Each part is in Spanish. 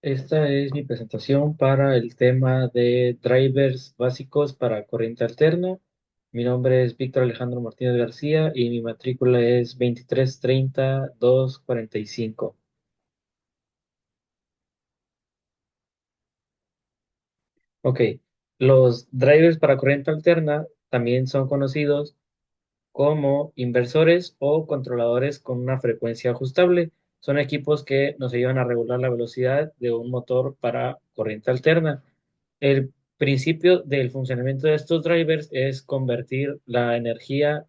Esta es mi presentación para el tema de drivers básicos para corriente alterna. Mi nombre es Víctor Alejandro Martínez García y mi matrícula es 2330-245. Ok, los drivers para corriente alterna también son conocidos como inversores o controladores con una frecuencia ajustable. Son equipos que nos ayudan a regular la velocidad de un motor para corriente alterna. El principio del funcionamiento de estos drivers es convertir la energía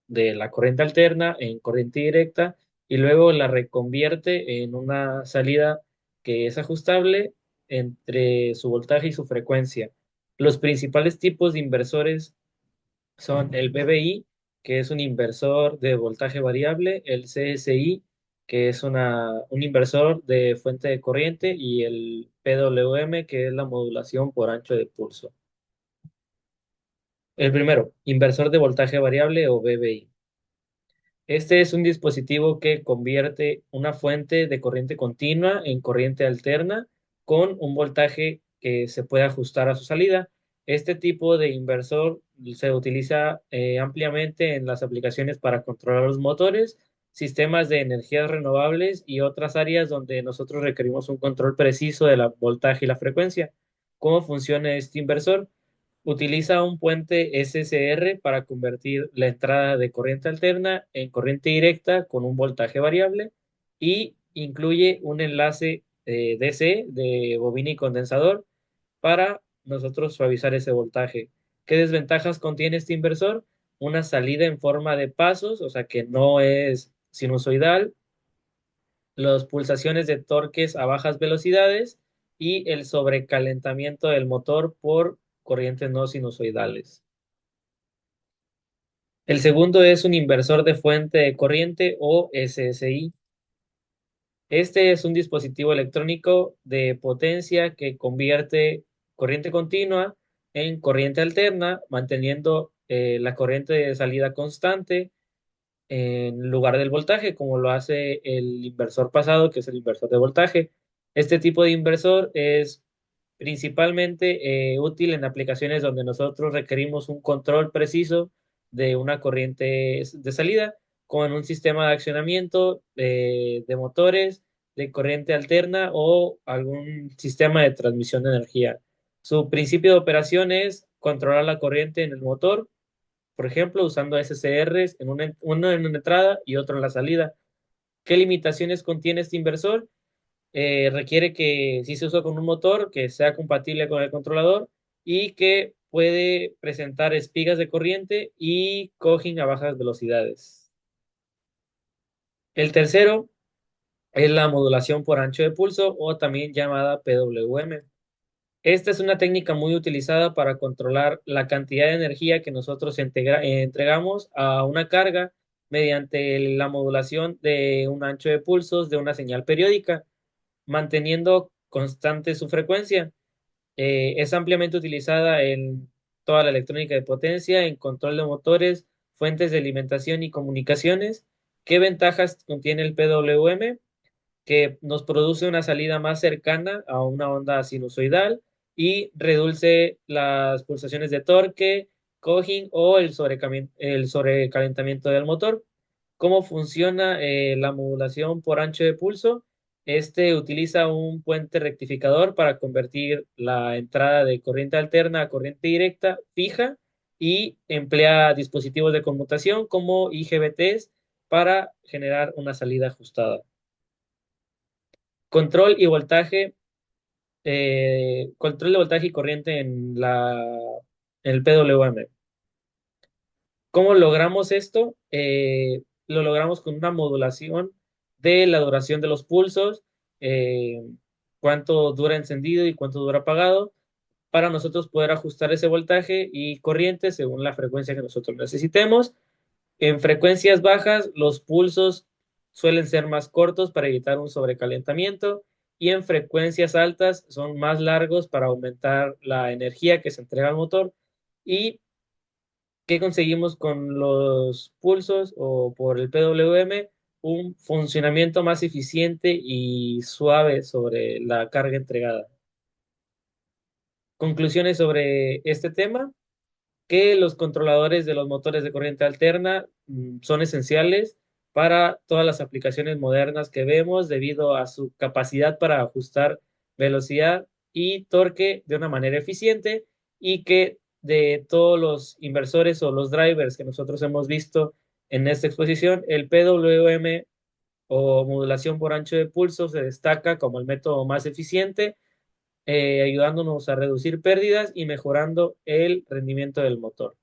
de la corriente alterna en corriente directa y luego la reconvierte en una salida que es ajustable entre su voltaje y su frecuencia. Los principales tipos de inversores son el BBI, que es un inversor de voltaje variable, el CSI, que es un inversor de fuente de corriente, y el PWM, que es la modulación por ancho de pulso. El primero, inversor de voltaje variable o BBI. Este es un dispositivo que convierte una fuente de corriente continua en corriente alterna con un voltaje que se puede ajustar a su salida. Este tipo de inversor se utiliza ampliamente en las aplicaciones para controlar los motores, sistemas de energías renovables y otras áreas donde nosotros requerimos un control preciso de la voltaje y la frecuencia. ¿Cómo funciona este inversor? Utiliza un puente SCR para convertir la entrada de corriente alterna en corriente directa con un voltaje variable y incluye un enlace DC de bobina y condensador para nosotros suavizar ese voltaje. ¿Qué desventajas contiene este inversor? Una salida en forma de pasos, o sea que no es sinusoidal, las pulsaciones de torques a bajas velocidades y el sobrecalentamiento del motor por corrientes no sinusoidales. El segundo es un inversor de fuente de corriente o SSI. Este es un dispositivo electrónico de potencia que convierte corriente continua en corriente alterna, manteniendo la corriente de salida constante en lugar del voltaje, como lo hace el inversor pasado, que es el inversor de voltaje. Este tipo de inversor es principalmente útil en aplicaciones donde nosotros requerimos un control preciso de una corriente de salida, como en un sistema de accionamiento de motores, de corriente alterna o algún sistema de transmisión de energía. Su principio de operación es controlar la corriente en el motor, por ejemplo, usando SCRs en uno en una entrada y otro en la salida. ¿Qué limitaciones contiene este inversor? Requiere que si se usa con un motor, que sea compatible con el controlador y que puede presentar espigas de corriente y cogen a bajas velocidades. El tercero es la modulación por ancho de pulso o también llamada PWM. Esta es una técnica muy utilizada para controlar la cantidad de energía que nosotros entregamos a una carga mediante la modulación de un ancho de pulsos de una señal periódica, manteniendo constante su frecuencia. Es ampliamente utilizada en toda la electrónica de potencia, en control de motores, fuentes de alimentación y comunicaciones. ¿Qué ventajas contiene el PWM? Que nos produce una salida más cercana a una onda sinusoidal y reduce las pulsaciones de torque, cogging o el sobrecalentamiento del motor. ¿Cómo funciona la modulación por ancho de pulso? Este utiliza un puente rectificador para convertir la entrada de corriente alterna a corriente directa fija y emplea dispositivos de conmutación como IGBTs para generar una salida ajustada. Control y voltaje, control de voltaje y corriente en el PWM. ¿Cómo logramos esto? Lo logramos con una modulación de la duración de los pulsos, eh, cuánto dura encendido y cuánto dura apagado, para nosotros poder ajustar ese voltaje y corriente según la frecuencia que nosotros necesitemos. En frecuencias bajas, los pulsos suelen ser más cortos para evitar un sobrecalentamiento y en frecuencias altas son más largos para aumentar la energía que se entrega al motor. ¿Y qué conseguimos con los pulsos o por el PWM? un funcionamiento más eficiente y suave sobre la carga entregada. Conclusiones sobre este tema, que los controladores de los motores de corriente alterna son esenciales para todas las aplicaciones modernas que vemos debido a su capacidad para ajustar velocidad y torque de una manera eficiente, y que de todos los inversores o los drivers que nosotros hemos visto en esta exposición, el PWM o modulación por ancho de pulso se destaca como el método más eficiente, ayudándonos a reducir pérdidas y mejorando el rendimiento del motor.